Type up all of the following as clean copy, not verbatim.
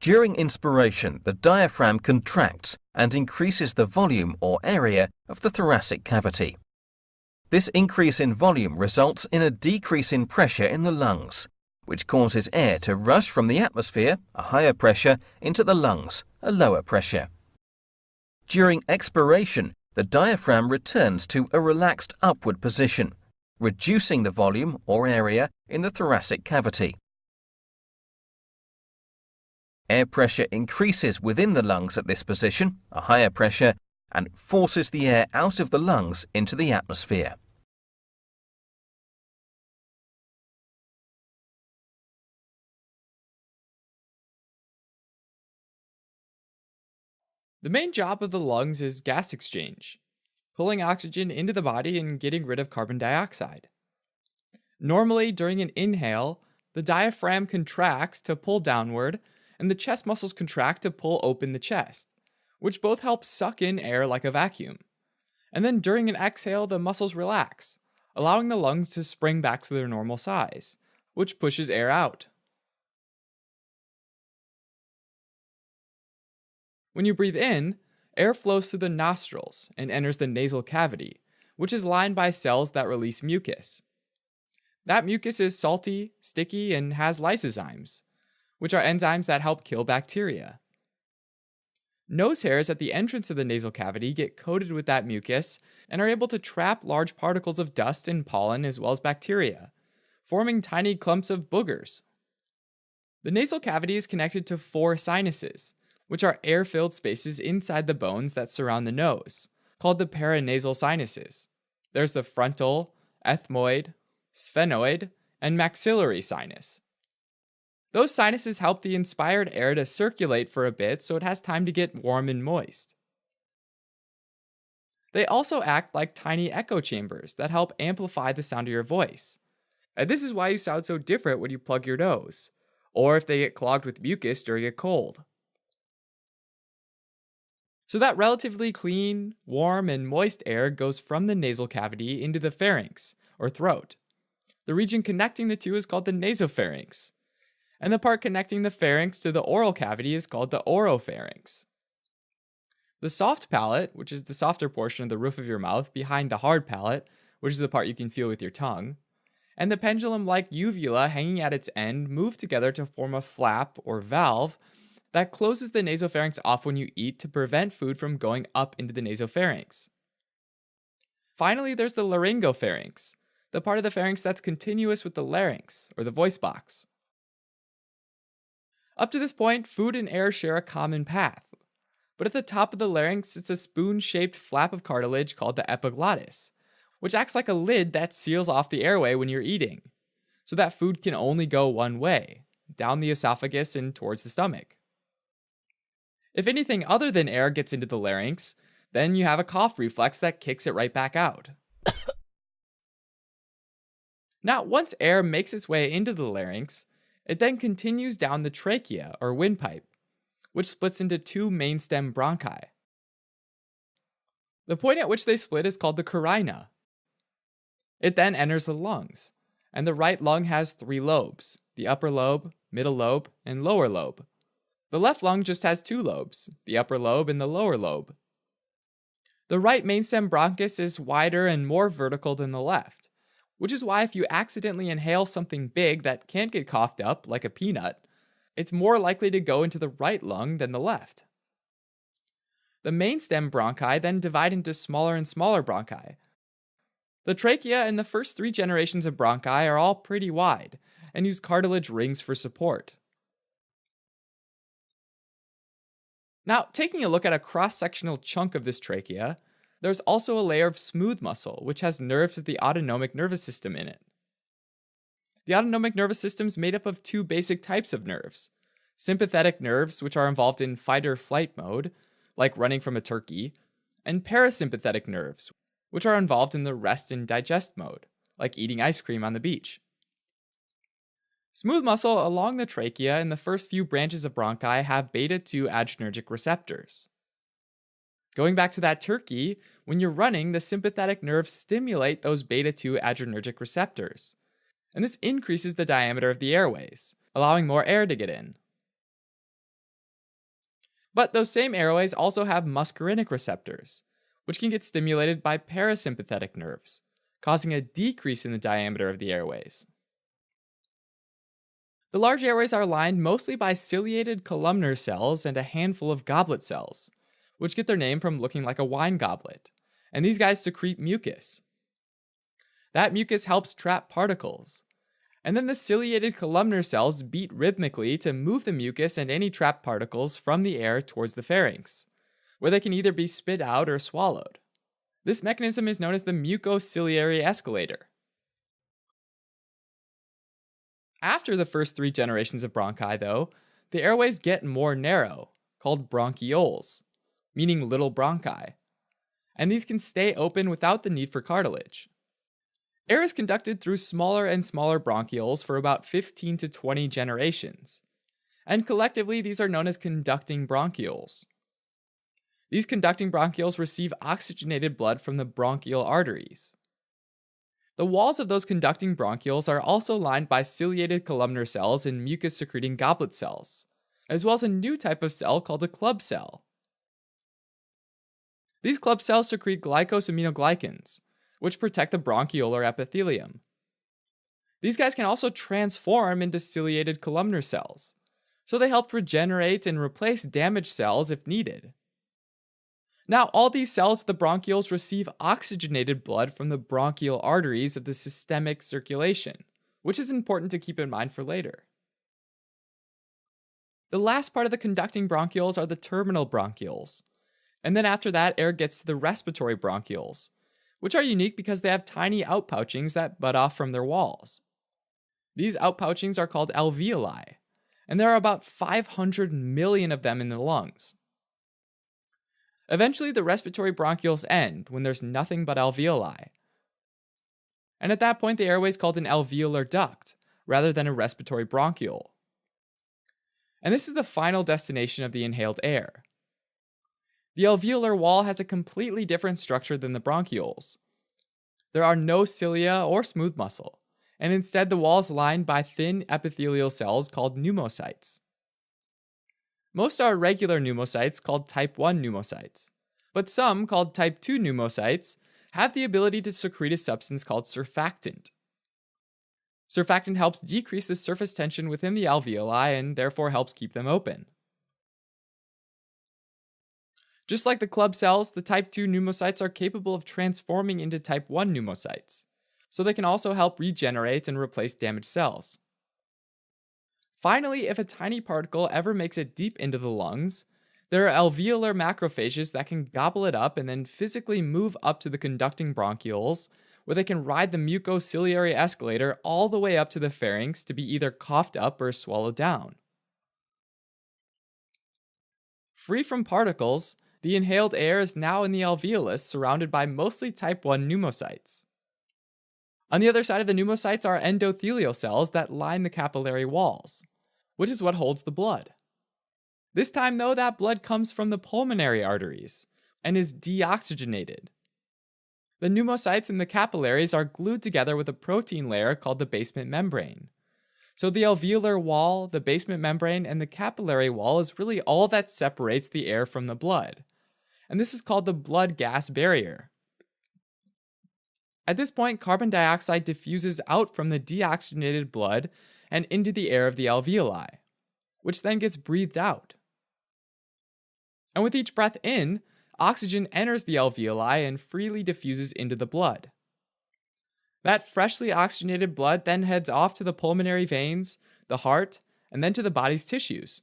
During inspiration, the diaphragm contracts and increases the volume or area of the thoracic cavity. This increase in volume results in a decrease in pressure in the lungs, which causes air to rush from the atmosphere, a higher pressure, into the lungs, a lower pressure. During expiration, the diaphragm returns to a relaxed upward position, reducing the volume or area in the thoracic cavity. Air pressure increases within the lungs at this position, a higher pressure, and forces the air out of the lungs into the atmosphere. The main job of the lungs is gas exchange, pulling oxygen into the body and getting rid of carbon dioxide. Normally, during an inhale, the diaphragm contracts to pull downward, and the chest muscles contract to pull open the chest, which both help suck in air like a vacuum. And then during an exhale, the muscles relax, allowing the lungs to spring back to their normal size, which pushes air out. When you breathe in, air flows through the nostrils and enters the nasal cavity, which is lined by cells that release mucus. That mucus is salty, sticky, and has lysozymes, which are enzymes that help kill bacteria. Nose hairs at the entrance of the nasal cavity get coated with that mucus and are able to trap large particles of dust and pollen as well as bacteria, forming tiny clumps of boogers. The nasal cavity is connected to 4 sinuses, which are air-filled spaces inside the bones that surround the nose, called the paranasal sinuses. There's the frontal, ethmoid, sphenoid, and maxillary sinus. Those sinuses help the inspired air to circulate for a bit so it has time to get warm and moist. They also act like tiny echo chambers that help amplify the sound of your voice. And this is why you sound so different when you plug your nose, or if they get clogged with mucus during a cold. So that relatively clean, warm, and moist air goes from the nasal cavity into the pharynx, or throat. The region connecting the two is called the nasopharynx, and the part connecting the pharynx to the oral cavity is called the oropharynx. The soft palate, which is the softer portion of the roof of your mouth behind the hard palate, which is the part you can feel with your tongue, and the pendulum-like uvula hanging at its end move together to form a flap, or valve, that closes the nasopharynx off when you eat to prevent food from going up into the nasopharynx. Finally, there's the laryngopharynx, the part of the pharynx that's continuous with the larynx, or the voice box. Up to this point, food and air share a common path, but at the top of the larynx sits a spoon-shaped flap of cartilage called the epiglottis, which acts like a lid that seals off the airway when you're eating, so that food can only go one way, down the esophagus and towards the stomach. If anything other than air gets into the larynx, then you have a cough reflex that kicks it right back out. Now, once air makes its way into the larynx, it then continues down the trachea, or windpipe, which splits into 2 main stem bronchi. The point at which they split is called the carina. It then enters the lungs, and the right lung has 3 lobes, the upper lobe, middle lobe, and lower lobe. The left lung just has 2 lobes, the upper lobe and the lower lobe. The right mainstem bronchus is wider and more vertical than the left, which is why if you accidentally inhale something big that can't get coughed up, like a peanut, it's more likely to go into the right lung than the left. The mainstem bronchi then divide into smaller and smaller bronchi. The trachea and the first 3 generations of bronchi are all pretty wide and use cartilage rings for support. Now, taking a look at a cross-sectional chunk of this trachea, there's also a layer of smooth muscle, which has nerves of the autonomic nervous system in it. The autonomic nervous system is made up of 2 basic types of nerves: sympathetic nerves, which are involved in fight or flight mode, like running from a turkey, and parasympathetic nerves, which are involved in the rest and digest mode, like eating ice cream on the beach. Smooth muscle along the trachea and the first few branches of bronchi have beta-2 adrenergic receptors. Going back to that turkey, when you're running, the sympathetic nerves stimulate those beta-2 adrenergic receptors, and this increases the diameter of the airways, allowing more air to get in. But those same airways also have muscarinic receptors, which can get stimulated by parasympathetic nerves, causing a decrease in the diameter of the airways. The large airways are lined mostly by ciliated columnar cells and a handful of goblet cells, which get their name from looking like a wine goblet, and these guys secrete mucus. That mucus helps trap particles, and then the ciliated columnar cells beat rhythmically to move the mucus and any trapped particles from the air towards the pharynx, where they can either be spit out or swallowed. This mechanism is known as the mucociliary escalator. After the first 3 generations of bronchi, though, the airways get more narrow, called bronchioles, meaning little bronchi, and these can stay open without the need for cartilage. Air is conducted through smaller and smaller bronchioles for about 15 to 20 generations, and collectively these are known as conducting bronchioles. These conducting bronchioles receive oxygenated blood from the bronchial arteries. The walls of those conducting bronchioles are also lined by ciliated columnar cells and mucus-secreting goblet cells, as well as a new type of cell called a club cell. These club cells secrete glycosaminoglycans, which protect the bronchiolar epithelium. These guys can also transform into ciliated columnar cells, so they help regenerate and replace damaged cells if needed. Now, all these cells of the bronchioles receive oxygenated blood from the bronchial arteries of the systemic circulation, which is important to keep in mind for later. The last part of the conducting bronchioles are the terminal bronchioles, and then after that, air gets to the respiratory bronchioles, which are unique because they have tiny outpouchings that bud off from their walls. These outpouchings are called alveoli, and there are about 500 million of them in the lungs. Eventually, the respiratory bronchioles end when there's nothing but alveoli. And at that point, the airway is called an alveolar duct, rather than a respiratory bronchiole. And this is the final destination of the inhaled air. The alveolar wall has a completely different structure than the bronchioles. There are no cilia or smooth muscle, and instead the wall is lined by thin epithelial cells called pneumocytes. Most are regular pneumocytes called type 1 pneumocytes, but some, called type 2 pneumocytes, have the ability to secrete a substance called surfactant. Surfactant helps decrease the surface tension within the alveoli and therefore helps keep them open. Just like the club cells, the type 2 pneumocytes are capable of transforming into type 1 pneumocytes, so they can also help regenerate and replace damaged cells. Finally, if a tiny particle ever makes it deep into the lungs, there are alveolar macrophages that can gobble it up and then physically move up to the conducting bronchioles, where they can ride the mucociliary escalator all the way up to the pharynx to be either coughed up or swallowed down. Free from particles, the inhaled air is now in the alveolus, surrounded by mostly type 1 pneumocytes. On the other side of the pneumocytes are endothelial cells that line the capillary walls, which is what holds the blood. This time, though, that blood comes from the pulmonary arteries and is deoxygenated. The pneumocytes in the capillaries are glued together with a protein layer called the basement membrane. So the alveolar wall, the basement membrane, and the capillary wall is really all that separates the air from the blood. And this is called the blood-gas barrier. At this point, carbon dioxide diffuses out from the deoxygenated blood and into the air of the alveoli, which then gets breathed out. And with each breath in, oxygen enters the alveoli and freely diffuses into the blood. That freshly oxygenated blood then heads off to the pulmonary veins, the heart, and then to the body's tissues.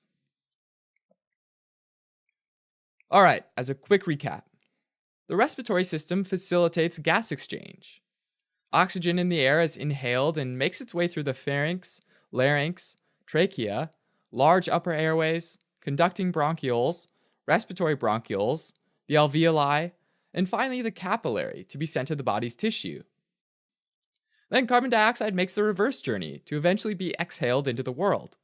Alright, as a quick recap, the respiratory system facilitates gas exchange. Oxygen in the air is inhaled and makes its way through the pharynx, larynx, trachea, large upper airways, conducting bronchioles, respiratory bronchioles, the alveoli, and finally the capillary to be sent to the body's tissue. Then carbon dioxide makes the reverse journey to eventually be exhaled into the world.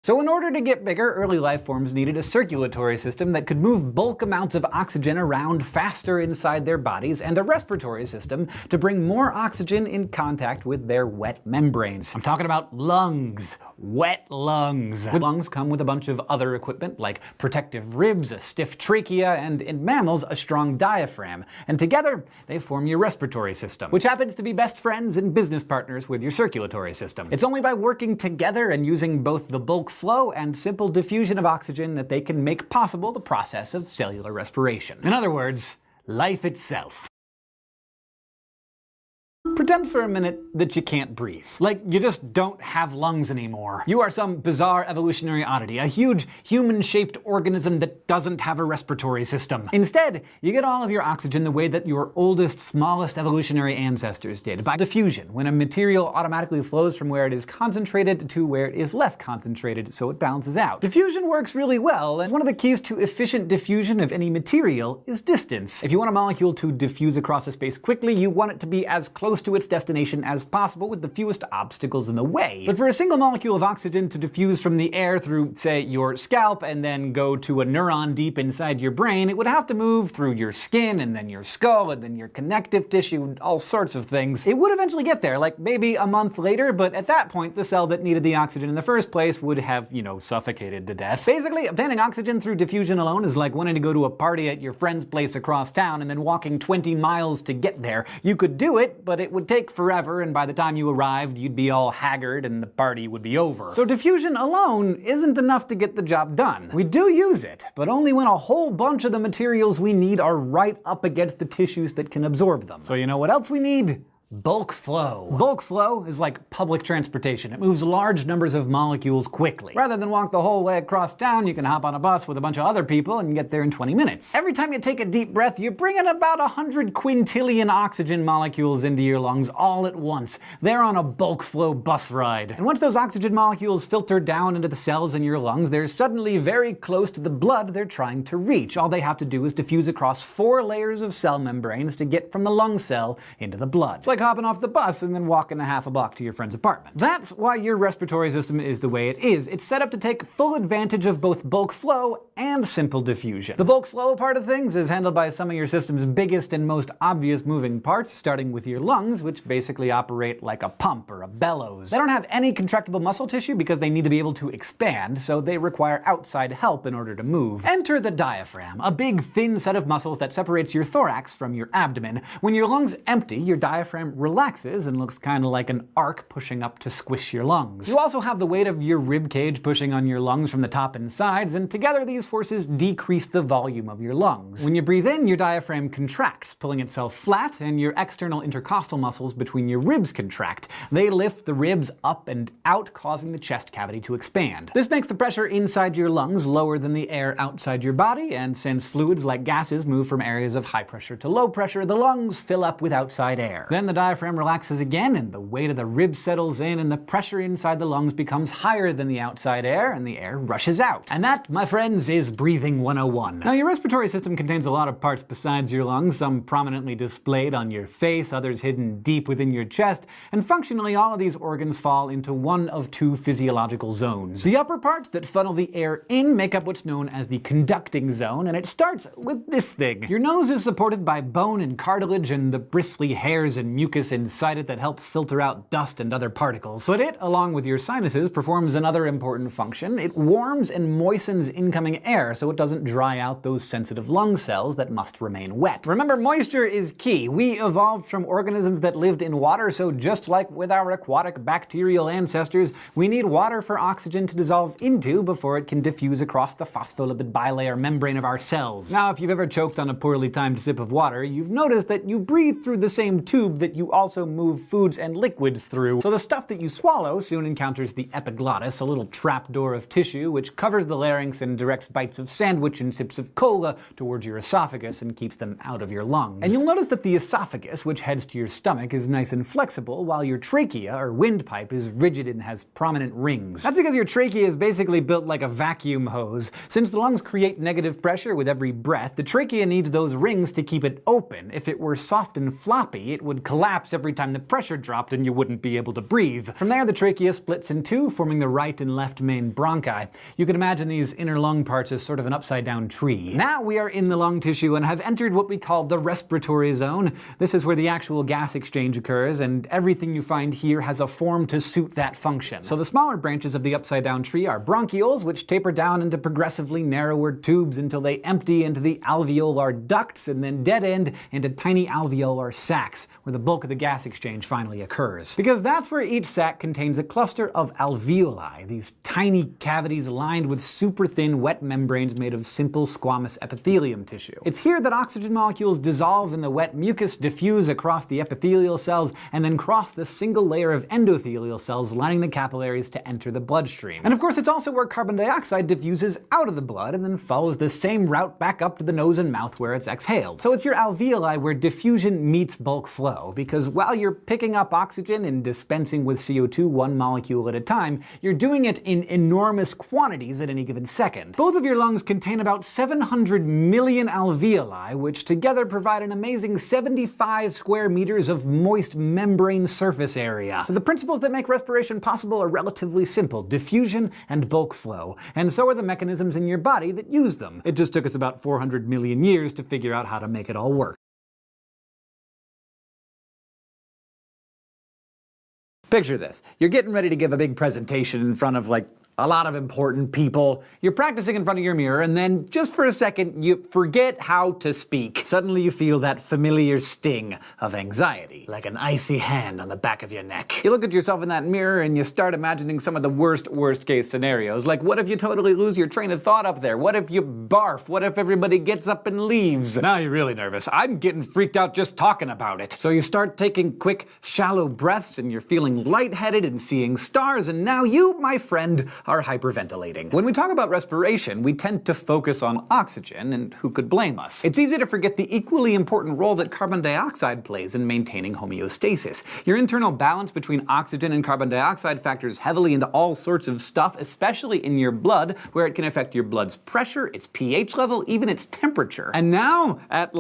So in order to get bigger, early life forms needed a circulatory system that could move bulk amounts of oxygen around faster inside their bodies, and a respiratory system to bring more oxygen in contact with their wet membranes. I'm talking about lungs. Wet lungs. The lungs come with a bunch of other equipment like protective ribs, a stiff trachea, and in mammals, a strong diaphragm. And together, they form your respiratory system, which happens to be best friends and business partners with your circulatory system. It's only by working together and using both the bulk flow and simple diffusion of oxygen that they can make possible the process of cellular respiration. In other words, life itself. Pretend for a minute that you can't breathe. Like, you just don't have lungs anymore. You are some bizarre evolutionary oddity, a huge human-shaped organism that doesn't have a respiratory system. Instead, you get all of your oxygen the way that your oldest, smallest evolutionary ancestors did, by diffusion, when a material automatically flows from where it is concentrated to where it is less concentrated, so it balances out. Diffusion works really well, and one of the keys to efficient diffusion of any material is distance. If you want a molecule to diffuse across a space quickly, you want it to be as close to its destination as possible with the fewest obstacles in the way. But for a single molecule of oxygen to diffuse from the air through, say, your scalp and then go to a neuron deep inside your brain, it would have to move through your skin and then your skull and then your connective tissue, all sorts of things. It would eventually get there, like maybe a month later, but at that point the cell that needed the oxygen in the first place would have, suffocated to death. Basically, obtaining oxygen through diffusion alone is like wanting to go to a party at your friend's place across town and then walking 20 miles to get there. You could do it, but it would take forever, and by the time you arrived, you'd be all haggard and the party would be over. So diffusion alone isn't enough to get the job done. We do use it, but only when a whole bunch of the materials we need are right up against the tissues that can absorb them. So you know what else we need? Bulk flow. Bulk flow is like public transportation. It moves large numbers of molecules quickly. Rather than walk the whole way across town, you can hop on a bus with a bunch of other people and get there in 20 minutes. Every time you take a deep breath, you bring in about 100 quintillion oxygen molecules into your lungs all at once. They're on a bulk flow bus ride. And once those oxygen molecules filter down into the cells in your lungs, they're suddenly very close to the blood they're trying to reach. All they have to do is diffuse across 4 layers of cell membranes to get from the lung cell into the blood. It's like hopping off the bus and then walking a half a block to your friend's apartment. That's why your respiratory system is the way it is. It's set up to take full advantage of both bulk flow and simple diffusion. The bulk flow part of things is handled by some of your system's biggest and most obvious moving parts, starting with your lungs, which basically operate like a pump or a bellows. They don't have any contractible muscle tissue because they need to be able to expand, so they require outside help in order to move. Enter the diaphragm, a big thin set of muscles that separates your thorax from your abdomen. When your lungs empty, your diaphragm relaxes and looks kind of like an arc pushing up to squish your lungs. You also have the weight of your rib cage pushing on your lungs from the top and sides, and together these forces decrease the volume of your lungs. When you breathe in, your diaphragm contracts, pulling itself flat, and your external intercostal muscles between your ribs contract. They lift the ribs up and out, causing the chest cavity to expand. This makes the pressure inside your lungs lower than the air outside your body, and since fluids like gases move from areas of high pressure to low pressure, the lungs fill up with outside air. Then the diaphragm relaxes again, and the weight of the ribs settles in, and the pressure inside the lungs becomes higher than the outside air, and the air rushes out. And that, my friends, is breathing 101. Now, your respiratory system contains a lot of parts besides your lungs, some prominently displayed on your face, others hidden deep within your chest, and functionally all of these organs fall into one of 2 physiological zones. The upper parts that funnel the air in make up what's known as the conducting zone, and it starts with this thing. Your nose is supported by bone and cartilage and the bristly hairs and mucus inside it that help filter out dust and other particles. But it, along with your sinuses, performs another important function. It warms and moistens incoming air so it doesn't dry out those sensitive lung cells that must remain wet. Remember, moisture is key. We evolved from organisms that lived in water, so just like with our aquatic bacterial ancestors, we need water for oxygen to dissolve into before it can diffuse across the phospholipid bilayer membrane of our cells. Now, if you've ever choked on a poorly timed sip of water, you've noticed that you breathe through the same tube that you also move foods and liquids through. So the stuff that you swallow soon encounters the epiglottis, a little trapdoor of tissue which covers the larynx and directs bites of sandwich and sips of cola towards your esophagus and keeps them out of your lungs. And you'll notice that the esophagus, which heads to your stomach, is nice and flexible, while your trachea, or windpipe, is rigid and has prominent rings. That's because your trachea is basically built like a vacuum hose. Since the lungs create negative pressure with every breath, the trachea needs those rings to keep it open. If it were soft and floppy, it would collapse collapse every time the pressure dropped and you wouldn't be able to breathe. From there, the trachea splits in two, forming the right and left main bronchi. You can imagine these inner lung parts as sort of an upside-down tree. Now we are in the lung tissue and have entered what we call the respiratory zone. This is where the actual gas exchange occurs, and everything you find here has a form to suit that function. So the smaller branches of the upside-down tree are bronchioles, which taper down into progressively narrower tubes until they empty into the alveolar ducts and then dead end into tiny alveolar sacs, where the bulk of the gas exchange finally occurs. Because that's where each sac contains a cluster of alveoli, these tiny cavities lined with super thin wet membranes made of simple squamous epithelium tissue. It's here that oxygen molecules dissolve in the wet mucus, diffuse across the epithelial cells, and then cross the single layer of endothelial cells lining the capillaries to enter the bloodstream. And of course, it's also where carbon dioxide diffuses out of the blood and then follows the same route back up to the nose and mouth where it's exhaled. So it's your alveoli where diffusion meets bulk flow, because while you're picking up oxygen and dispensing with CO2 one molecule at a time, you're doing it in enormous quantities at any given second. Both of your lungs contain about 700 million alveoli, which together provide an amazing 75 square meters of moist membrane surface area. So the principles that make respiration possible are relatively simple: diffusion and bulk flow. And so are the mechanisms in your body that use them. It just took us about 400 million years to figure out how to make it all work. Picture this. You're getting ready to give a big presentation in front of a lot of important people. You're practicing in front of your mirror, and then just for a second you forget how to speak. Suddenly you feel that familiar sting of anxiety, like an icy hand on the back of your neck. You look at yourself in that mirror and you start imagining some of the worst case scenarios. Like, what if you totally lose your train of thought up there? What if you barf? What if everybody gets up and leaves? Now you're really nervous. I'm getting freaked out just talking about it. So you start taking quick, shallow breaths, and you're feeling lightheaded and seeing stars, and now you, my friend, are hyperventilating. When we talk about respiration, we tend to focus on oxygen, and who could blame us? It's easy to forget the equally important role that carbon dioxide plays in maintaining homeostasis. Your internal balance between oxygen and carbon dioxide factors heavily into all sorts of stuff, especially in your blood, where it can affect your blood's pressure, its pH level, even its temperature. And now, at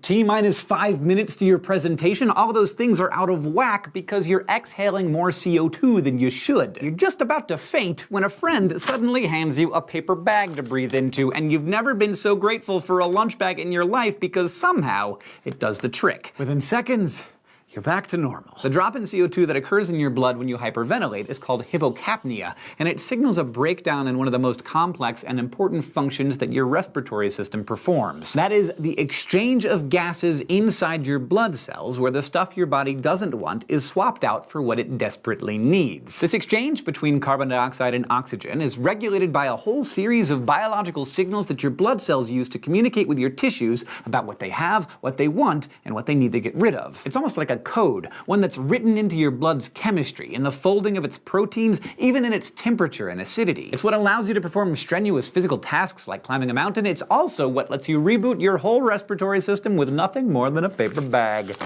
T-minus 5 minutes to your presentation, all those things are out of whack because you're exhaling more CO2 than you should. You're just about to faint when a friend suddenly hands you a paper bag to breathe into, and you've never been so grateful for a lunch bag in your life because somehow it does the trick. Within seconds, you're back to normal. The drop in CO2 that occurs in your blood when you hyperventilate is called hypocapnia, and it signals a breakdown in one of the most complex and important functions that your respiratory system performs. That is, the exchange of gases inside your blood cells, where the stuff your body doesn't want is swapped out for what it desperately needs. This exchange between carbon dioxide and oxygen is regulated by a whole series of biological signals that your blood cells use to communicate with your tissues about what they have, what they want, and what they need to get rid of. It's almost like a code, one that's written into your blood's chemistry, in the folding of its proteins, even in its temperature and acidity. It's what allows you to perform strenuous physical tasks like climbing a mountain. It's also what lets you reboot your whole respiratory system with nothing more than a paper bag.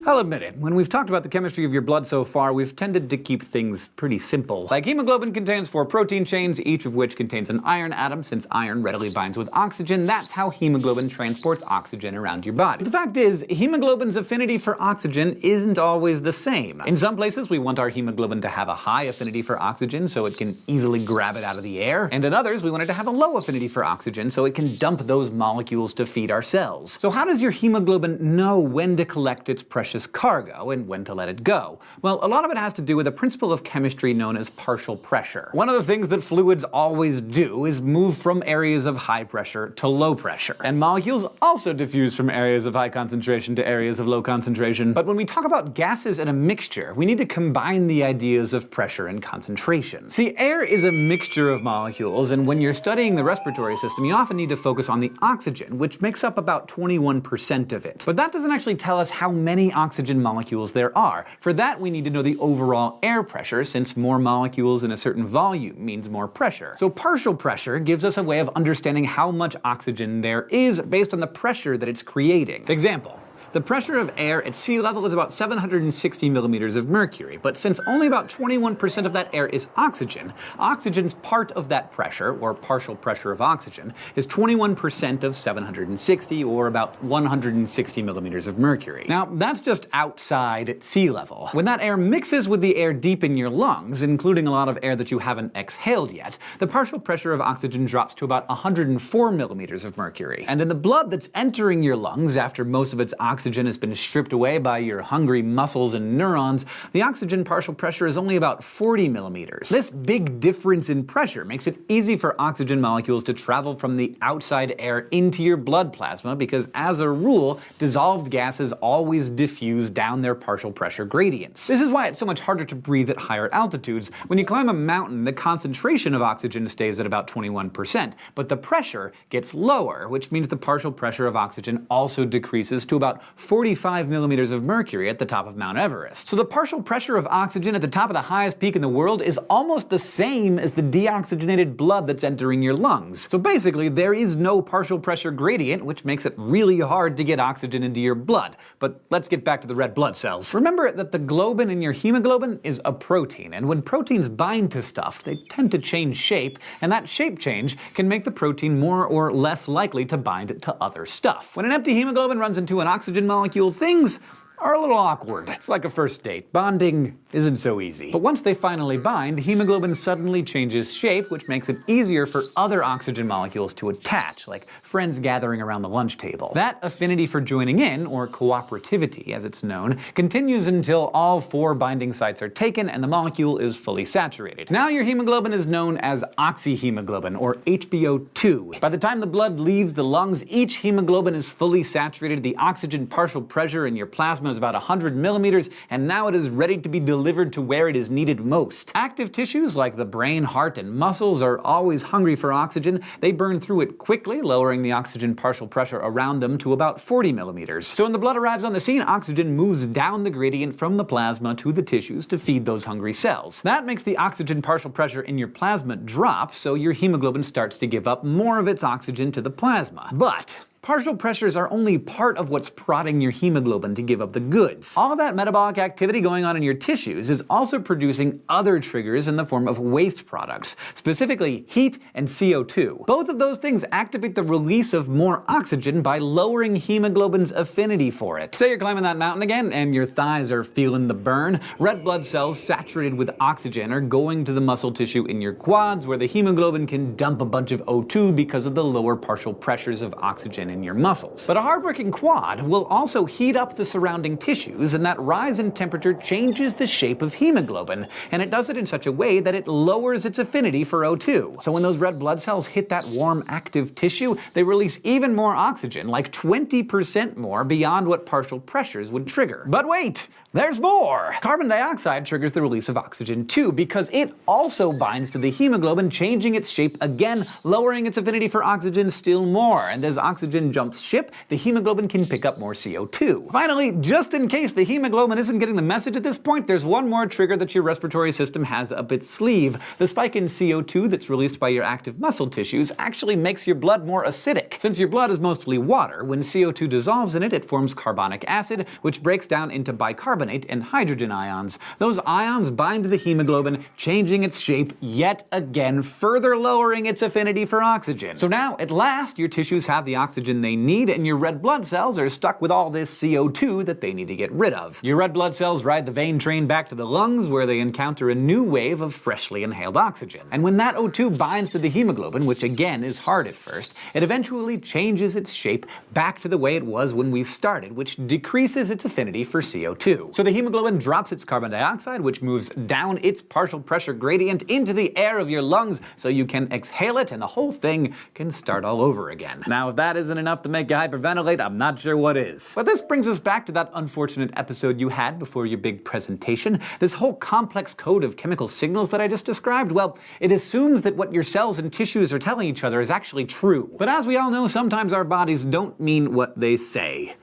I'll admit it, when we've talked about the chemistry of your blood so far, we've tended to keep things pretty simple. Like, hemoglobin contains 4 protein chains, each of which contains an iron atom. Since iron readily binds with oxygen, that's how hemoglobin transports oxygen around your body. But the fact is, hemoglobin's affinity for oxygen isn't always the same. In some places, we want our hemoglobin to have a high affinity for oxygen so it can easily grab it out of the air. And in others, we want it to have a low affinity for oxygen so it can dump those molecules to feed our cells. So how does your hemoglobin know when to collect its precious cargo and when to let it go? Well, a lot of it has to do with a principle of chemistry known as partial pressure. One of the things that fluids always do is move from areas of high pressure to low pressure. And molecules also diffuse from areas of high concentration to areas of low concentration. But when we talk about gases in a mixture, we need to combine the ideas of pressure and concentration. See, air is a mixture of molecules, and when you're studying the respiratory system, you often need to focus on the oxygen, which makes up about 21% of it. But that doesn't actually tell us how many oxygen molecules there are. For that, we need to know the overall air pressure, since more molecules in a certain volume means more pressure. So partial pressure gives us a way of understanding how much oxygen there is based on the pressure that it's creating. Example: The pressure of air at sea level is about 760 millimeters of mercury, but since only about 21% of that air is oxygen, oxygen's part of that pressure, or partial pressure of oxygen, is 21% of 760, or about 160 millimeters of mercury. Now, that's just outside at sea level. When that air mixes with the air deep in your lungs, including a lot of air that you haven't exhaled yet, the partial pressure of oxygen drops to about 104 millimeters of mercury. And in the blood that's entering your lungs after most of its oxygen has been stripped away by your hungry muscles and neurons, the oxygen partial pressure is only about 40 millimeters. This big difference in pressure makes it easy for oxygen molecules to travel from the outside air into your blood plasma because, as a rule, dissolved gases always diffuse down their partial pressure gradients. This is why it's so much harder to breathe at higher altitudes. When you climb a mountain, the concentration of oxygen stays at about 21%, but the pressure gets lower, which means the partial pressure of oxygen also decreases to about 45 millimeters of mercury at the top of Mount Everest. So the partial pressure of oxygen at the top of the highest peak in the world is almost the same as the deoxygenated blood that's entering your lungs. So basically, there is no partial pressure gradient, which makes it really hard to get oxygen into your blood. But let's get back to the red blood cells. Remember that the globin in your hemoglobin is a protein, and when proteins bind to stuff, they tend to change shape, and that shape change can make the protein more or less likely to bind to other stuff. When an empty hemoglobin runs into an oxygen molecule, things are a little awkward. It's like a first date. Bonding isn't so easy. But once they finally bind, hemoglobin suddenly changes shape, which makes it easier for other oxygen molecules to attach, like friends gathering around the lunch table. That affinity for joining in, or cooperativity as it's known, continues until all 4 binding sites are taken and the molecule is fully saturated. Now your hemoglobin is known as oxyhemoglobin, or HbO2. By the time the blood leaves the lungs, each hemoglobin is fully saturated. The oxygen partial pressure in your plasma is about 100 millimeters, and now it is ready to be delivered to where it is needed most. Active tissues like the brain, heart, and muscles are always hungry for oxygen. They burn through it quickly, lowering the oxygen partial pressure around them to about 40 millimeters. So when the blood arrives on the scene, oxygen moves down the gradient from the plasma to the tissues to feed those hungry cells. That makes the oxygen partial pressure in your plasma drop, so your hemoglobin starts to give up more of its oxygen to the plasma. But partial pressures are only part of what's prodding your hemoglobin to give up the goods. All of that metabolic activity going on in your tissues is also producing other triggers in the form of waste products, specifically heat and CO2. Both of those things activate the release of more oxygen by lowering hemoglobin's affinity for it. Say you're climbing that mountain again and your thighs are feeling the burn. Red blood cells saturated with oxygen are going to the muscle tissue in your quads, where the hemoglobin can dump a bunch of O2 because of the lower partial pressures of oxygen in your muscles. But a hardworking quad will also heat up the surrounding tissues, and that rise in temperature changes the shape of hemoglobin, and it does it in such a way that it lowers its affinity for O2. So when those red blood cells hit that warm, active tissue, they release even more oxygen, like 20% more beyond what partial pressures would trigger. But wait! There's more! Carbon dioxide triggers the release of oxygen too, because it also binds to the hemoglobin, changing its shape again, lowering its affinity for oxygen still more. And as oxygen jumps ship, the hemoglobin can pick up more CO2. Finally, just in case the hemoglobin isn't getting the message at this point, there's one more trigger that your respiratory system has up its sleeve. The spike in CO2 that's released by your active muscle tissues actually makes your blood more acidic. Since your blood is mostly water, when CO2 dissolves in it, it forms carbonic acid, which breaks down into bicarbonate and hydrogen ions. Those ions bind to the hemoglobin, changing its shape yet again, further lowering its affinity for oxygen. So now, at last, your tissues have the oxygen they need, and your red blood cells are stuck with all this CO2 that they need to get rid of. Your red blood cells ride the vein train back to the lungs, where they encounter a new wave of freshly inhaled oxygen. And when that O2 binds to the hemoglobin, which again is hard at first, it eventually changes its shape back to the way it was when we started, which decreases its affinity for CO2. So the hemoglobin drops its carbon dioxide, which moves down its partial pressure gradient into the air of your lungs so you can exhale it, and the whole thing can start all over again. Now, if that isn't enough to make you hyperventilate, I'm not sure what is. But this brings us back to that unfortunate episode you had before your big presentation. This whole complex code of chemical signals that I just described, well, it assumes that what your cells and tissues are telling each other is actually true. But as we all know, sometimes our bodies don't mean what they say.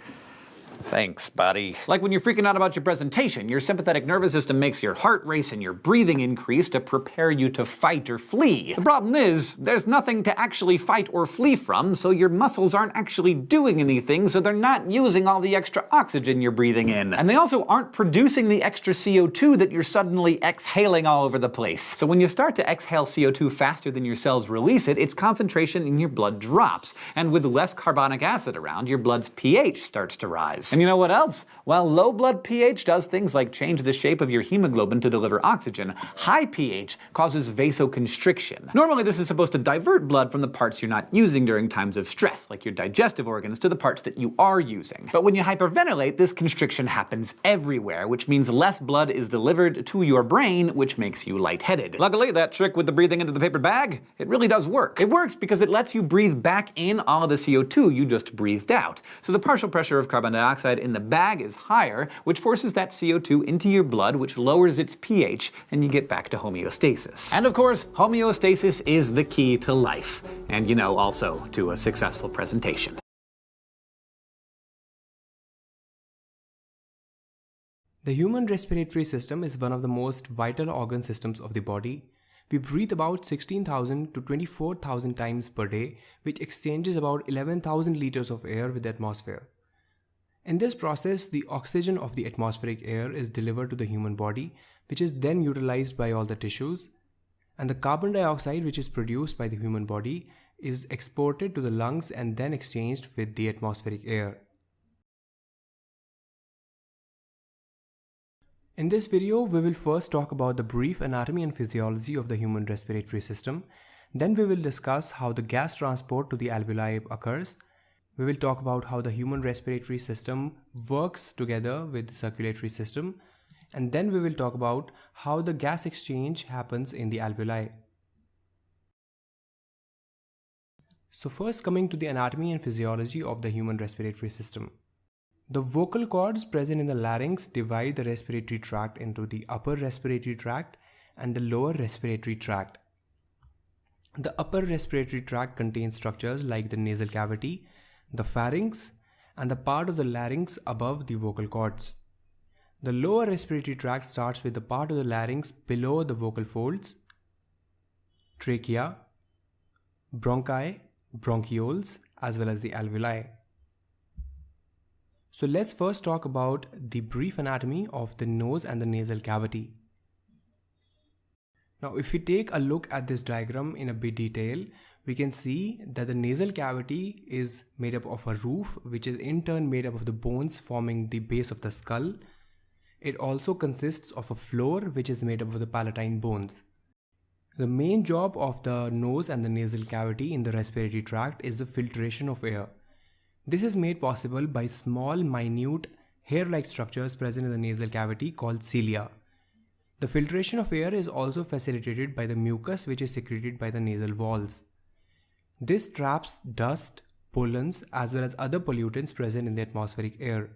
Thanks, buddy. Like when you're freaking out about your presentation, your sympathetic nervous system makes your heart race and your breathing increase to prepare you to fight or flee. The problem is, there's nothing to actually fight or flee from, so your muscles aren't actually doing anything, so they're not using all the extra oxygen you're breathing in. And they also aren't producing the extra CO2 that you're suddenly exhaling all over the place. So when you start to exhale CO2 faster than your cells release it, its concentration in your blood drops. And with less carbonic acid around, your blood's pH starts to rise. And you know what else? While low blood pH does things like change the shape of your hemoglobin to deliver oxygen, high pH causes vasoconstriction. Normally this is supposed to divert blood from the parts you're not using during times of stress, like your digestive organs, to the parts that you are using. But when you hyperventilate, this constriction happens everywhere, which means less blood is delivered to your brain, which makes you lightheaded. Luckily, that trick with the breathing into the paper bag, it really does work. It works because it lets you breathe back in all of the CO2 you just breathed out. So the partial pressure of carbon dioxide in the bag is higher, which forces that CO2 into your blood, which lowers its pH, and you get back to homeostasis. And of course, homeostasis is the key to life. And you know, also to a successful presentation. The human respiratory system is one of the most vital organ systems of the body. We breathe about 16,000 to 24,000 times per day, which exchanges about 11,000 liters of air with the atmosphere. In this process, the oxygen of the atmospheric air is delivered to the human body, which is then utilized by all the tissues, and the carbon dioxide which is produced by the human body is exported to the lungs and then exchanged with the atmospheric air. In this video, we will first talk about the brief anatomy and physiology of the human respiratory system. Then we will discuss how the gas transport to the alveoli occurs. We will talk about how the human respiratory system works together with the circulatory system. And then we will talk about how the gas exchange happens in the alveoli. So first, coming to the anatomy and physiology of the human respiratory system. The vocal cords present in the larynx divide the respiratory tract into the upper respiratory tract and the lower respiratory tract. The upper respiratory tract contains structures like the nasal cavity, the pharynx, and the part of the larynx above the vocal cords. The lower respiratory tract starts with the part of the larynx below the vocal folds, trachea, bronchi, bronchioles, as well as the alveoli. So let's first talk about the brief anatomy of the nose and the nasal cavity. Now, if we take a look at this diagram in a bit detail, we can see that the nasal cavity is made up of a roof, which is in turn made up of the bones forming the base of the skull. It also consists of a floor, which is made up of the palatine bones. The main job of the nose and the nasal cavity in the respiratory tract is the filtration of air. This is made possible by small, minute, hair-like structures present in the nasal cavity called cilia. The filtration of air is also facilitated by the mucus which is secreted by the nasal walls. This traps dust, pollens, as well as other pollutants present in the atmospheric air.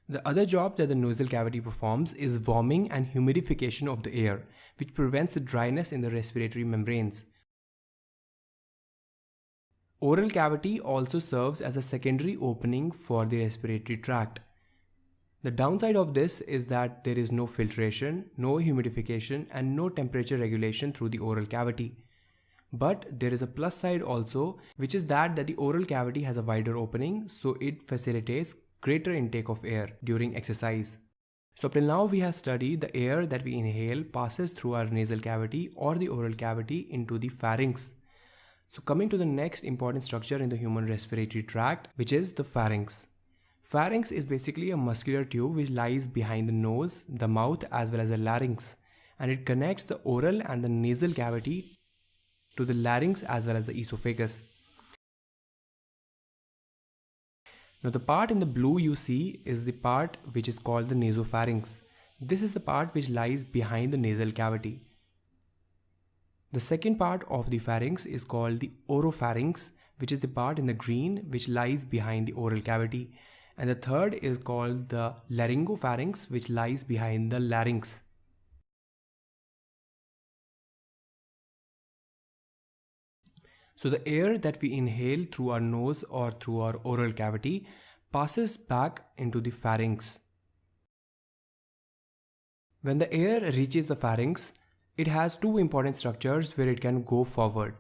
The other job that the nasal cavity performs is warming and humidification of the air, which prevents the dryness in the respiratory membranes. Oral cavity also serves as a secondary opening for the respiratory tract. The downside of this is that there is no filtration, no humidification, and no temperature regulation through the oral cavity. But there is a plus side also, which is that the oral cavity has a wider opening, so it facilitates greater intake of air during exercise. So till now we have studied the air that we inhale passes through our nasal cavity or the oral cavity into the pharynx. So coming to the next important structure in the human respiratory tract, which is the pharynx. Pharynx is basically a muscular tube which lies behind the nose, the mouth, as well as the larynx, and it connects the oral and the nasal cavity to the larynx as well as the esophagus. Now the part in the blue you see is the part which is called the nasopharynx. This is the part which lies behind the nasal cavity. The second part of the pharynx is called the oropharynx, which is the part in the green which lies behind the oral cavity. And the third is called the laryngopharynx, which lies behind the larynx. So the air that we inhale through our nose or through our oral cavity passes back into the pharynx. When the air reaches the pharynx, it has two important structures where it can go forward.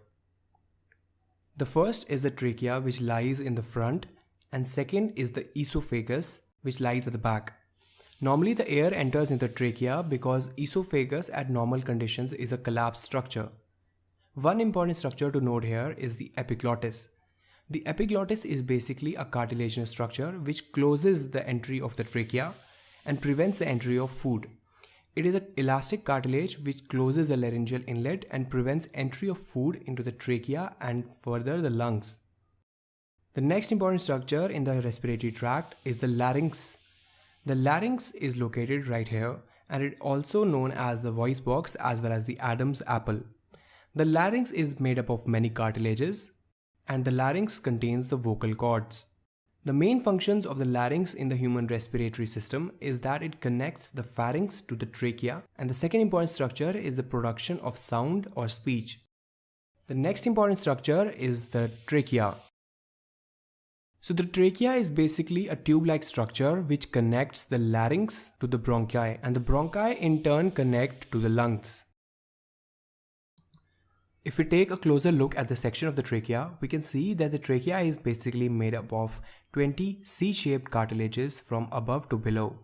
The first is the trachea, which lies in the front, and second is the esophagus, which lies at the back. Normally the air enters into the trachea because esophagus at normal conditions is a collapsed structure. One important structure to note here is the epiglottis. The epiglottis is basically a cartilaginous structure which closes the entry of the trachea and prevents the entry of food. It is an elastic cartilage which closes the laryngeal inlet and prevents entry of food into the trachea and further the lungs. The next important structure in the respiratory tract is the larynx. The larynx is located right here, and it is also known as the voice box as well as the Adam's apple. The larynx is made up of many cartilages, and the larynx contains the vocal cords. The main functions of the larynx in the human respiratory system is that it connects the pharynx to the trachea, and the second important structure is the production of sound or speech. The next important structure is the trachea. So the trachea is basically a tube-like structure which connects the larynx to the bronchi, and the bronchi in turn connect to the lungs. If we take a closer look at the section of the trachea, we can see that the trachea is basically made up of 20 C-shaped cartilages from above to below.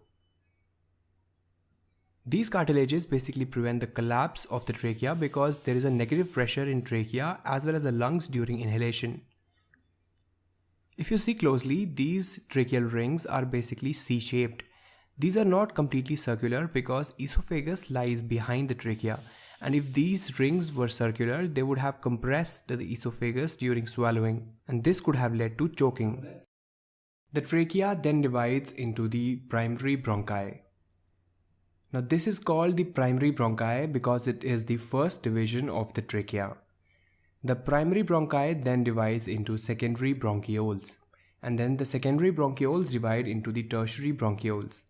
These cartilages basically prevent the collapse of the trachea because there is a negative pressure in trachea as well as the lungs during inhalation. If you see closely, these tracheal rings are basically C-shaped. These are not completely circular because esophagus lies behind the trachea, and if these rings were circular, they would have compressed the esophagus during swallowing, and this could have led to choking. The trachea then divides into the primary bronchi. Now this is called the primary bronchi because it is the first division of the trachea. The primary bronchi then divides into secondary bronchioles, and then the secondary bronchioles divide into the tertiary bronchioles.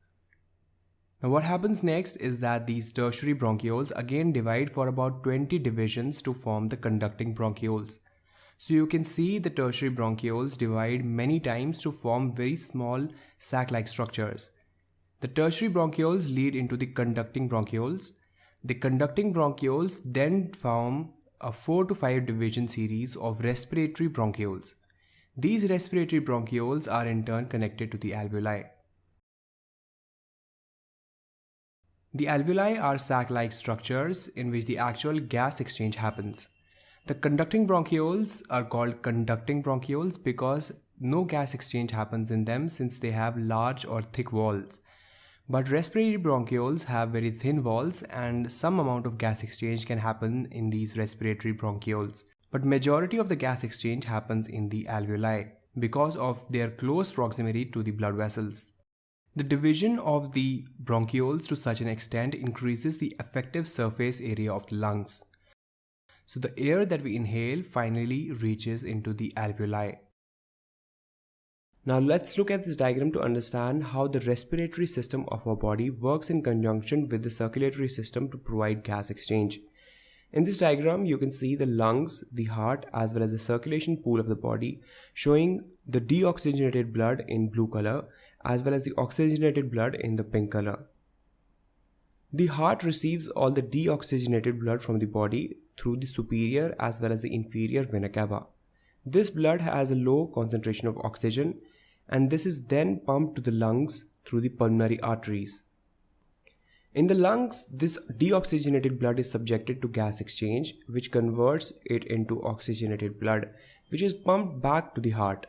Now what happens next is that these tertiary bronchioles again divide for about 20 divisions to form the conducting bronchioles. So you can see the tertiary bronchioles divide many times to form very small sac-like structures. The tertiary bronchioles lead into the conducting bronchioles. The conducting bronchioles then form a 4 to 5 division series of respiratory bronchioles. These respiratory bronchioles are in turn connected to the alveoli. The alveoli are sac-like structures in which the actual gas exchange happens. The conducting bronchioles are called conducting bronchioles because no gas exchange happens in them since they have large or thick walls. But respiratory bronchioles have very thin walls and some amount of gas exchange can happen in these respiratory bronchioles. But majority of the gas exchange happens in the alveoli because of their close proximity to the blood vessels. The division of the bronchioles to such an extent increases the effective surface area of the lungs. So the air that we inhale finally reaches into the alveoli. Now let's look at this diagram to understand how the respiratory system of our body works in conjunction with the circulatory system to provide gas exchange. In this diagram, you can see the lungs, the heart, as well as the circulation pool of the body, showing the deoxygenated blood in blue color, as well as the oxygenated blood in the pink color. The heart receives all the deoxygenated blood from the body through the superior as well as the inferior vena cava. This blood has a low concentration of oxygen, and this is then pumped to the lungs through the pulmonary arteries. In the lungs, this deoxygenated blood is subjected to gas exchange, which converts it into oxygenated blood, which is pumped back to the heart.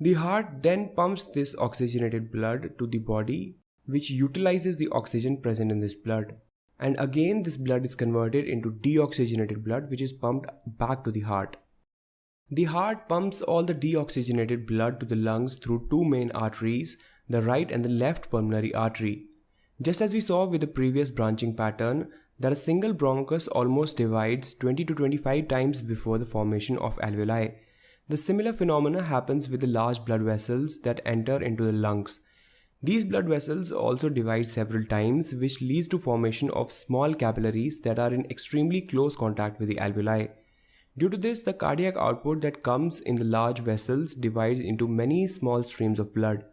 The heart then pumps this oxygenated blood to the body, which utilizes the oxygen present in this blood. And again, this blood is converted into deoxygenated blood, which is pumped back to the heart. The heart pumps all the deoxygenated blood to the lungs through two main arteries, the right and the left pulmonary artery. Just as we saw with the previous branching pattern, that a single bronchus almost divides 20 to 25 times before the formation of alveoli. The similar phenomena happens with the large blood vessels that enter into the lungs. These blood vessels also divide several times, which leads to formation of small capillaries that are in extremely close contact with the alveoli. Due to this, the cardiac output that comes in the large vessels divides into many small streams of blood.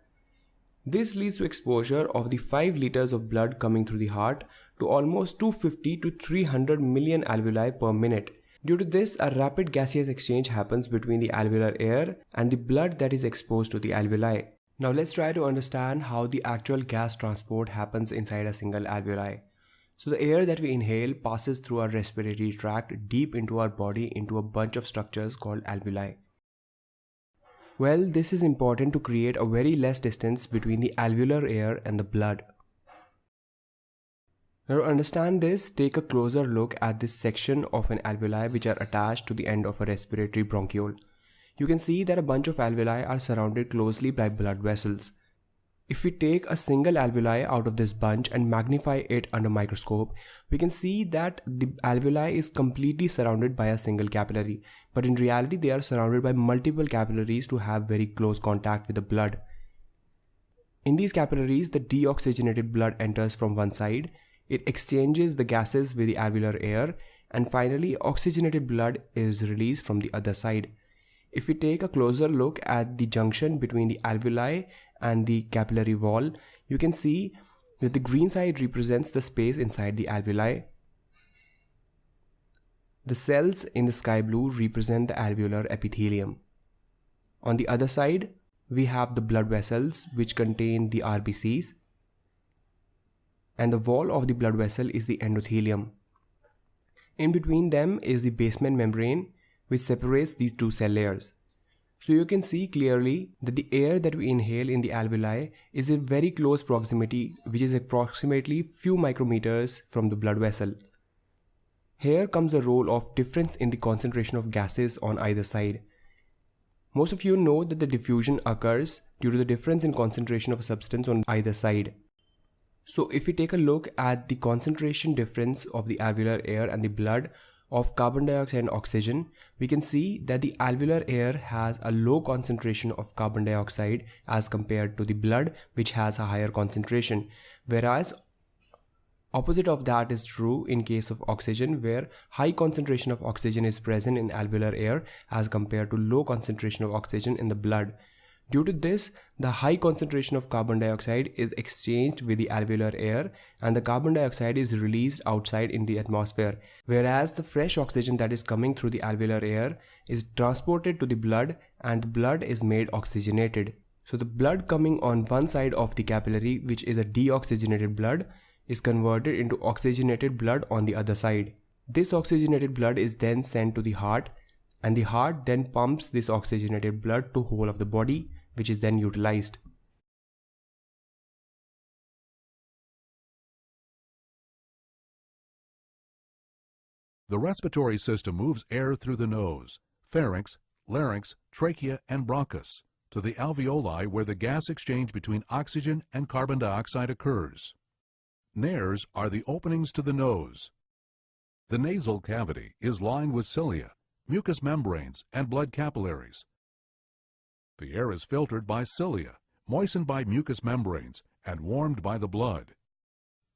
This leads to exposure of the 5 liters of blood coming through the heart to almost 250 to 300 million alveoli per minute. Due to this, a rapid gaseous exchange happens between the alveolar air and the blood that is exposed to the alveoli. Now let's try to understand how the actual gas transport happens inside a single alveoli. So the air that we inhale passes through our respiratory tract deep into our body into a bunch of structures called alveoli. Well, this is important to create a very less distance between the alveolar air and the blood. Now to understand this, take a closer look at this section of an alveoli which are attached to the end of a respiratory bronchiole. You can see that a bunch of alveoli are surrounded closely by blood vessels. If we take a single alveoli out of this bunch and magnify it under microscope, we can see that the alveoli is completely surrounded by a single capillary, but in reality they are surrounded by multiple capillaries to have very close contact with the blood. In these capillaries, the deoxygenated blood enters from one side, it exchanges the gases with the alveolar air, and finally oxygenated blood is released from the other side. If we take a closer look at the junction between the alveoli and the capillary wall, you can see that the green side represents the space inside the alveoli. The cells in the sky blue represent the alveolar epithelium. On the other side, we have the blood vessels which contain the RBCs, and the wall of the blood vessel is the endothelium. In between them is the basement membrane which separates these two cell layers. So you can see clearly that the air that we inhale in the alveoli is in very close proximity, which is approximately few micrometers from the blood vessel. Here comes the role of difference in the concentration of gases on either side. Most of you know that the diffusion occurs due to the difference in concentration of a substance on either side. So if we take a look at the concentration difference of the alveolar air and the blood of carbon dioxide and oxygen, we can see that the alveolar air has a low concentration of carbon dioxide as compared to the blood, which has a higher concentration, whereas opposite of that is true in case of oxygen, where high concentration of oxygen is present in alveolar air as compared to low concentration of oxygen in the blood. Due to this, the high concentration of carbon dioxide is exchanged with the alveolar air and the carbon dioxide is released outside in the atmosphere, whereas the fresh oxygen that is coming through the alveolar air is transported to the blood and the blood is made oxygenated. So the blood coming on one side of the capillary, which is a deoxygenated blood, is converted into oxygenated blood on the other side. This oxygenated blood is then sent to the heart, and the heart then pumps this oxygenated blood to whole of the body, which is then utilized. The respiratory system moves air through the nose, pharynx, larynx, trachea, and bronchus to the alveoli where the gas exchange between oxygen and carbon dioxide occurs. Nares are the openings to the nose. The nasal cavity is lined with cilia, mucous membranes, and blood capillaries. The air is filtered by cilia, moistened by mucous membranes, and warmed by the blood.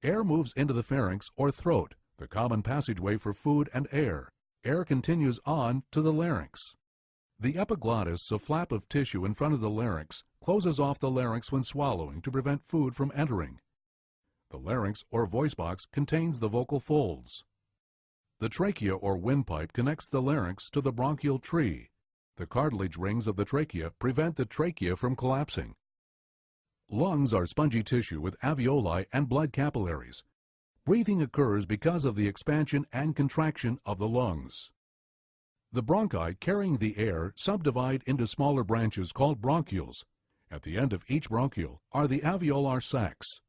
Air moves into the pharynx or throat, the common passageway for food and air. Air continues on to the larynx. The epiglottis, a flap of tissue in front of the larynx, closes off the larynx when swallowing to prevent food from entering. The larynx or voice box contains the vocal folds. The trachea or windpipe connects the larynx to the bronchial tree. The cartilage rings of the trachea prevent the trachea from collapsing. Lungs are spongy tissue with alveoli and blood capillaries. Breathing occurs because of the expansion and contraction of the lungs. The bronchi carrying the air subdivide into smaller branches called bronchioles. At the end of each bronchiole are the alveolar sacs.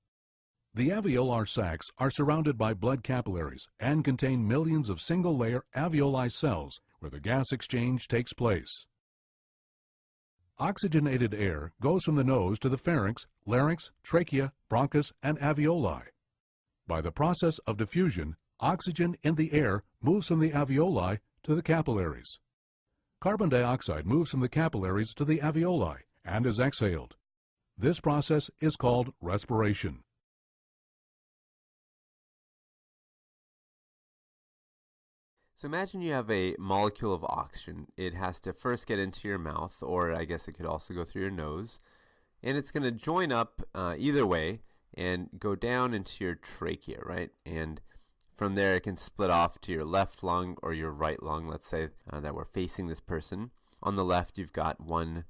The alveolar sacs are surrounded by blood capillaries and contain millions of single-layer alveoli cells where the gas exchange takes place. Oxygenated air goes from the nose to the pharynx, larynx, trachea, bronchus, and alveoli. By the process of diffusion, oxygen in the air moves from the alveoli to the capillaries. Carbon dioxide moves from the capillaries to the alveoli and is exhaled. This process is called respiration. So imagine you have a molecule of oxygen. It has to first get into your mouth, or I guess it could also go through your nose. And it's going to join up either way and go down into your trachea, right? And from there it can split off to your left lung or your right lung. Let's say that we're facing this person. On the left you've got one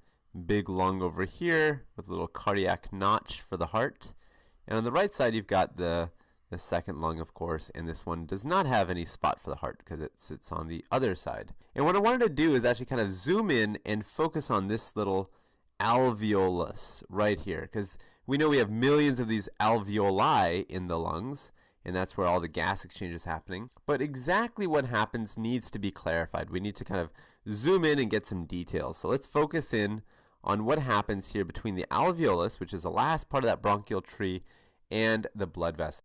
big lung over here with a little cardiac notch for the heart. And on the right side you've got the second lung, of course, and this one does not have any spot for the heart because it sits on the other side. And what I wanted to do is actually kind of zoom in and focus on this little alveolus right here, because we know we have millions of these alveoli in the lungs, and that's where all the gas exchange is happening. But exactly what happens needs to be clarified. We need to kind of zoom in and get some details. So let's focus in on what happens here between the alveolus, which is the last part of that bronchial tree, and the blood vessel.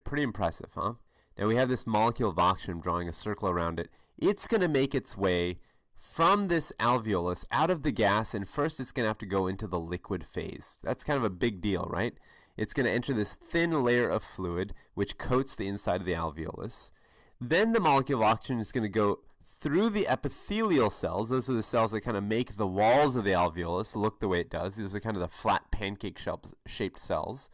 Pretty impressive, huh? Now we have this molecule of oxygen drawing a circle around it. It's going to make its way from this alveolus out of the gas, and first it's going to have to go into the liquid phase. That's kind of a big deal, right? It's going to enter this thin layer of fluid which coats the inside of the alveolus. Then the molecule of oxygen is going to go through the epithelial cells. Those are the cells that kind of make the walls of the alveolus look the way it does. Those are kind of the flat pancake-shaped cells.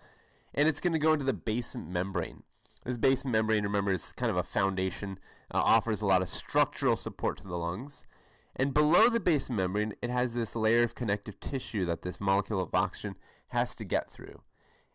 And it's going to go into the basement membrane. This basement membrane, remember, is kind of a foundation, offers a lot of structural support to the lungs. And below the basement membrane, it has this layer of connective tissue that this molecule of oxygen has to get through.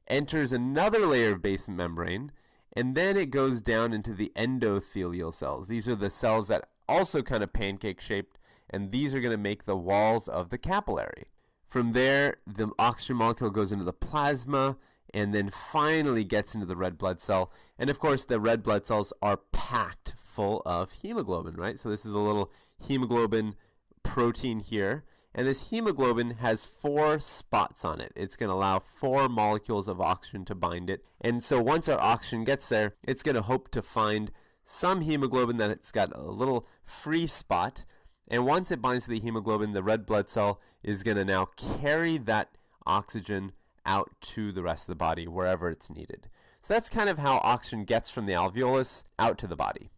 Enters another layer of basement membrane, and then it goes down into the endothelial cells. These are the cells that also kind of pancake-shaped, and these are going to make the walls of the capillary. From there, the oxygen molecule goes into the plasma, and then finally gets into the red blood cell. And of course, the red blood cells are packed full of hemoglobin, right? So this is a little hemoglobin protein here. And this hemoglobin has 4 spots on it. It's going to allow 4 molecules of oxygen to bind it. And so once our oxygen gets there, it's going to hope to find some hemoglobin that it's got a little free spot. And once it binds to the hemoglobin, the red blood cell is going to now carry that oxygen out to the rest of the body wherever it's needed. So that's kind of how oxygen gets from the alveolus out to the body.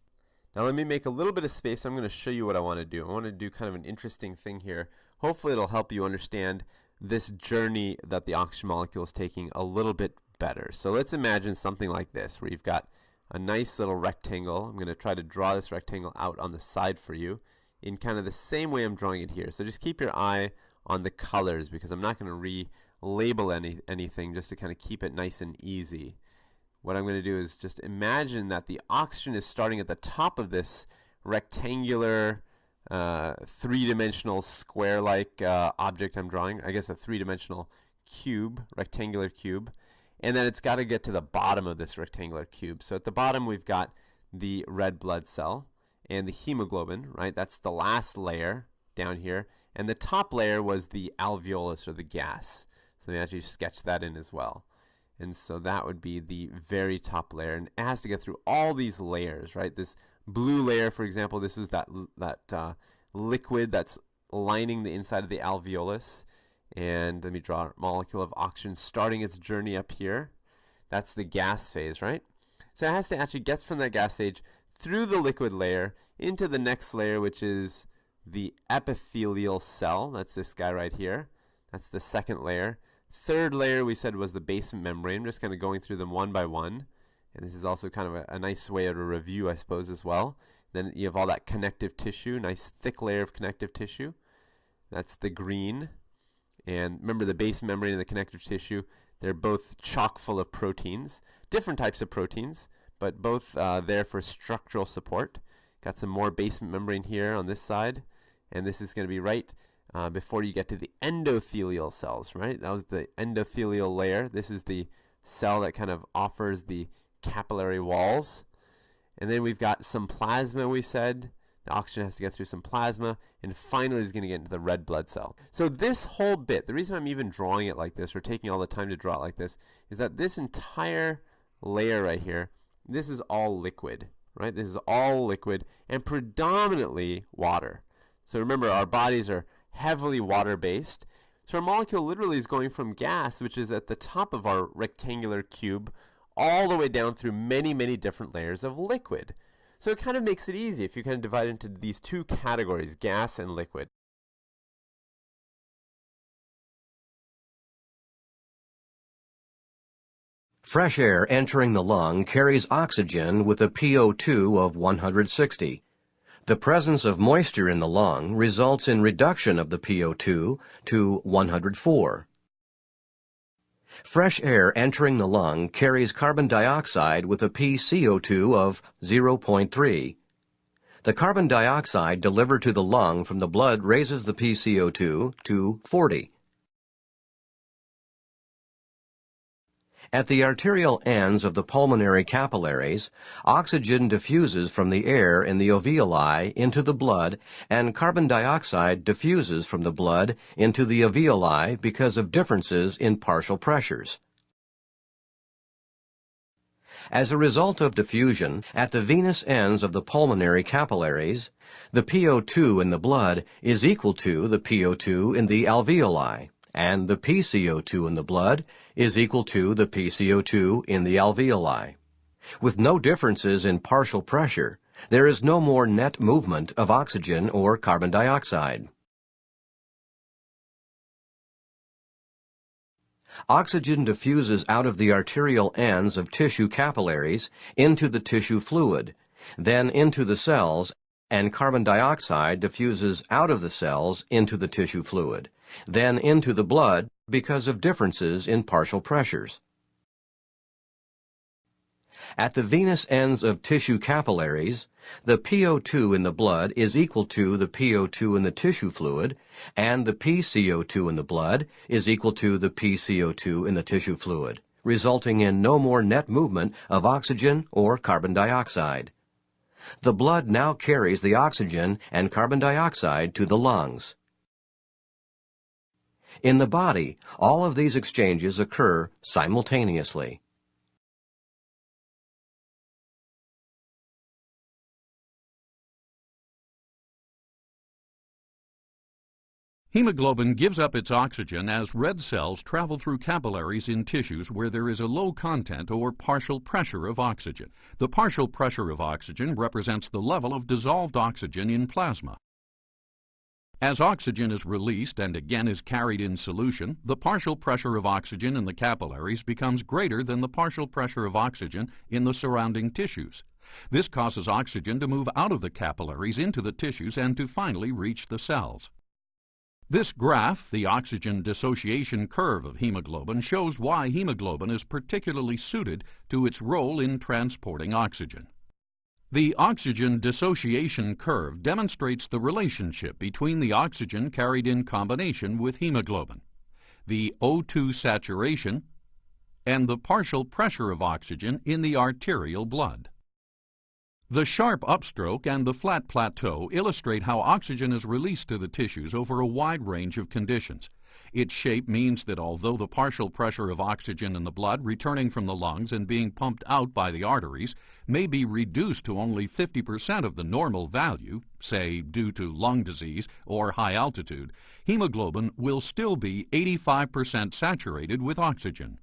Now let me make a little bit of space. I'm going to show you what I want to do. I want to do kind of an interesting thing here. Hopefully it'll help you understand this journey that the oxygen molecule is taking a little bit better. So let's imagine something like this, where you've got a nice little rectangle. I'm going to try to draw this rectangle out on the side for you in kind of the same way I'm drawing it here. So just keep your eye on the colors, because I'm not going to label anything, just to kind of keep it nice and easy. What I'm going to do is just imagine that the oxygen is starting at the top of this rectangular, three-dimensional square-like object I'm drawing. I guess a three-dimensional cube, rectangular cube. And then it's got to get to the bottom of this rectangular cube. So at the bottom we've got the red blood cell and the hemoglobin, right? That's the last layer down here. And the top layer was the alveolus, or the gas. So let me actually sketch that in as well. And so that would be the very top layer. And it has to get through all these layers, right? This blue layer, for example, this is that liquid that's lining the inside of the alveolus. And let me draw a molecule of oxygen starting its journey up here. That's the gas phase, right? So it has to actually get from that gas stage through the liquid layer into the next layer, which is the epithelial cell. That's this guy right here. That's the second layer. Third layer we said was the basement membrane. I'm just kind of going through them one by one. And this is also kind of a nice way of a review, I suppose, as well. Then you have all that connective tissue, nice thick layer of connective tissue. That's the green. And remember, the basement membrane and the connective tissue, they're both chock full of proteins. Different types of proteins, but both there for structural support. Got some more basement membrane here on this side. And this is going to be right before you get to the endothelial cells, right? That was the endothelial layer. This is the cell that kind of offers the capillary walls. And then we've got some plasma, we said. The oxygen has to get through some plasma, and finally is going to get into the red blood cell. So this whole bit, the reason I'm even drawing it like this, or taking all the time to draw it like this, is that this entire layer right here, this is all liquid, right? This is all liquid and predominantly water. So remember, our bodies are heavily water-based. So our molecule literally is going from gas, which is at the top of our rectangular cube, all the way down through many, many different layers of liquid. So it kind of makes it easy if you kind of divide into these two categories, gas and liquid. Fresh air entering the lung carries oxygen with a PO2 of 160. The presence of moisture in the lung results in reduction of the PO2 to 104. Fresh air entering the lung carries carbon dioxide with a pCO2 of 0.3. The carbon dioxide delivered to the lung from the blood raises the pCO2 to 40. At the arterial ends of the pulmonary capillaries, oxygen diffuses from the air in the alveoli into the blood, and carbon dioxide diffuses from the blood into the alveoli because of differences in partial pressures. As a result of diffusion, at the venous ends of the pulmonary capillaries, the PO2 in the blood is equal to the PO2 in the alveoli, and the pCO2 in the blood is equal to the pCO2 in the alveoli. With no differences in partial pressure, there is no more net movement of oxygen or carbon dioxide. Oxygen diffuses out of the arterial ends of tissue capillaries into the tissue fluid, then into the cells, and carbon dioxide diffuses out of the cells into the tissue fluid, then into the blood because of differences in partial pressures. At the venous ends of tissue capillaries, the PO2 in the blood is equal to the PO2 in the tissue fluid, and the pCO2 in the blood is equal to the pCO2 in the tissue fluid, resulting in no more net movement of oxygen or carbon dioxide. The blood now carries the oxygen and carbon dioxide to the lungs. In the body, all of these exchanges occur simultaneously. Hemoglobin gives up its oxygen as red cells travel through capillaries in tissues where there is a low content or partial pressure of oxygen. The partial pressure of oxygen represents the level of dissolved oxygen in plasma. As oxygen is released and again is carried in solution, the partial pressure of oxygen in the capillaries becomes greater than the partial pressure of oxygen in the surrounding tissues. This causes oxygen to move out of the capillaries into the tissues and to finally reach the cells. This graph, the oxygen dissociation curve of hemoglobin, shows why hemoglobin is particularly suited to its role in transporting oxygen. The oxygen dissociation curve demonstrates the relationship between the oxygen carried in combination with hemoglobin, the O2 saturation, and the partial pressure of oxygen in the arterial blood. The sharp upstroke and the flat plateau illustrate how oxygen is released to the tissues over a wide range of conditions. Its shape means that although the partial pressure of oxygen in the blood returning from the lungs and being pumped out by the arteries may be reduced to only 50% of the normal value, say due to lung disease or high altitude, hemoglobin will still be 85% saturated with oxygen.